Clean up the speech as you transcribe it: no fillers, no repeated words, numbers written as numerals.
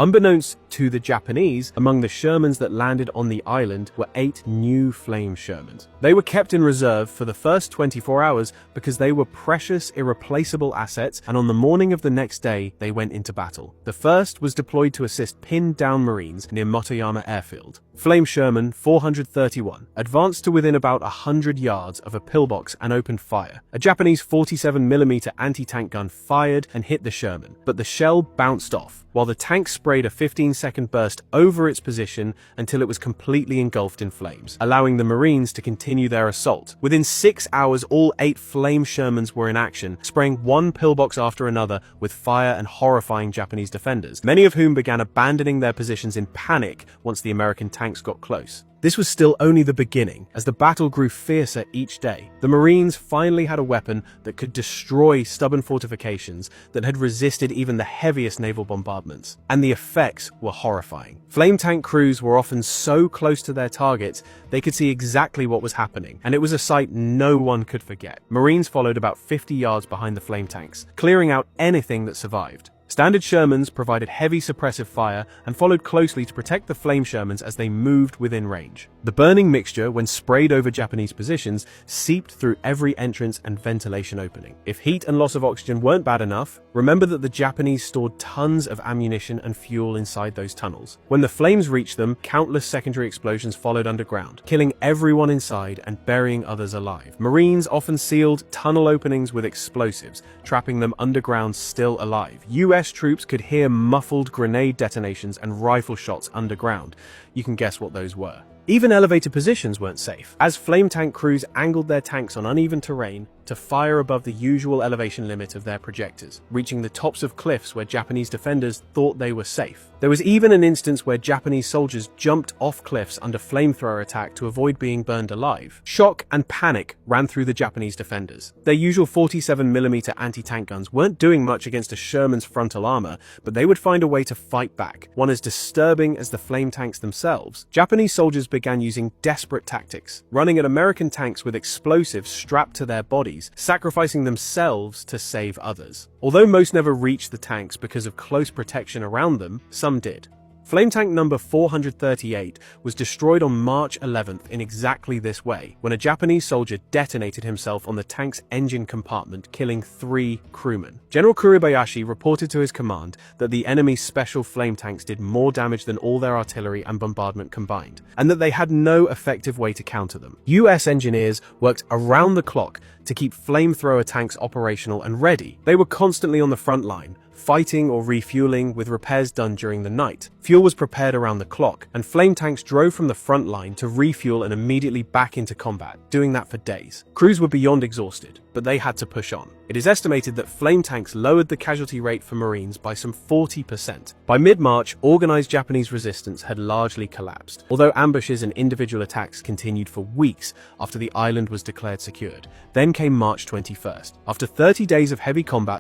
Unbeknownst to the Japanese, among the Shermans that landed on the island were 8 new flame Shermans. They were kept in reserve for the first 24 hours because they were precious, irreplaceable assets, and on the morning of the next day, they went into battle. The first was deployed to assist pinned-down Marines near Motoyama Airfield. Flame Sherman 431 advanced to within about 100 yards of a pillbox and opened fire. A Japanese 47mm anti-tank gun fired and hit the Sherman, but the shell bounced off, while the tank sprayed a 15-second burst over its position until it was completely engulfed in flames, allowing the Marines to continue their assault. Within 6 hours, all 8 Flame Shermans were in action, spraying one pillbox after another with fire and horrifying Japanese defenders, many of whom began abandoning their positions in panic once the American tanks got close. This was still only the beginning, as the battle grew fiercer each day. The Marines finally had a weapon that could destroy stubborn fortifications that had resisted even the heaviest naval bombardments, and the effects were horrifying. Flame tank crews were often so close to their targets they could see exactly what was happening, and it was a sight no one could forget. Marines followed about 50 yards behind the flame tanks, clearing out anything that survived. Standard Shermans provided heavy suppressive fire and followed closely to protect the Flame Shermans as they moved within range. The burning mixture, when sprayed over Japanese positions, seeped through every entrance and ventilation opening. If heat and loss of oxygen weren't bad enough, remember that the Japanese stored tons of ammunition and fuel inside those tunnels. When the flames reached them, countless secondary explosions followed underground, killing everyone inside and burying others alive. Marines often sealed tunnel openings with explosives, trapping them underground still alive. US troops could hear muffled grenade detonations and rifle shots underground. You can guess what those were. Even elevated positions weren't safe, as flame tank crews angled their tanks on uneven terrain to fire above the usual elevation limit of their projectors, reaching the tops of cliffs where Japanese defenders thought they were safe. There was even an instance where Japanese soldiers jumped off cliffs under flamethrower attack to avoid being burned alive. Shock and panic ran through the Japanese defenders. Their usual 47mm anti-tank guns weren't doing much against a Sherman's frontal armor, but they would find a way to fight back, one as disturbing as the flame tanks themselves. Japanese soldiers began using desperate tactics, running at American tanks with explosives strapped to their bodies, sacrificing themselves to save others. Although most never reached the tanks because of close protection around them, some did. Flame tank number 438 was destroyed on March 11th in exactly this way, when a Japanese soldier detonated himself on the tank's engine compartment, killing 3 crewmen. General Kuribayashi reported to his command that the enemy's special flame tanks did more damage than all their artillery and bombardment combined, and that they had no effective way to counter them. US engineers worked around the clock to keep flamethrower tanks operational and ready. They were constantly on the front line, fighting or refueling, with repairs done during the night. Fuel was prepared around the clock, and flame tanks drove from the front line to refuel and immediately back into combat, doing that for days. Crews were beyond exhausted, but they had to push on. It is estimated that flame tanks lowered the casualty rate for Marines by some 40%. By mid-March, organized Japanese resistance had largely collapsed, although ambushes and individual attacks continued for weeks after the island was declared secured. Then came March 21st. After 30 days of heavy combat,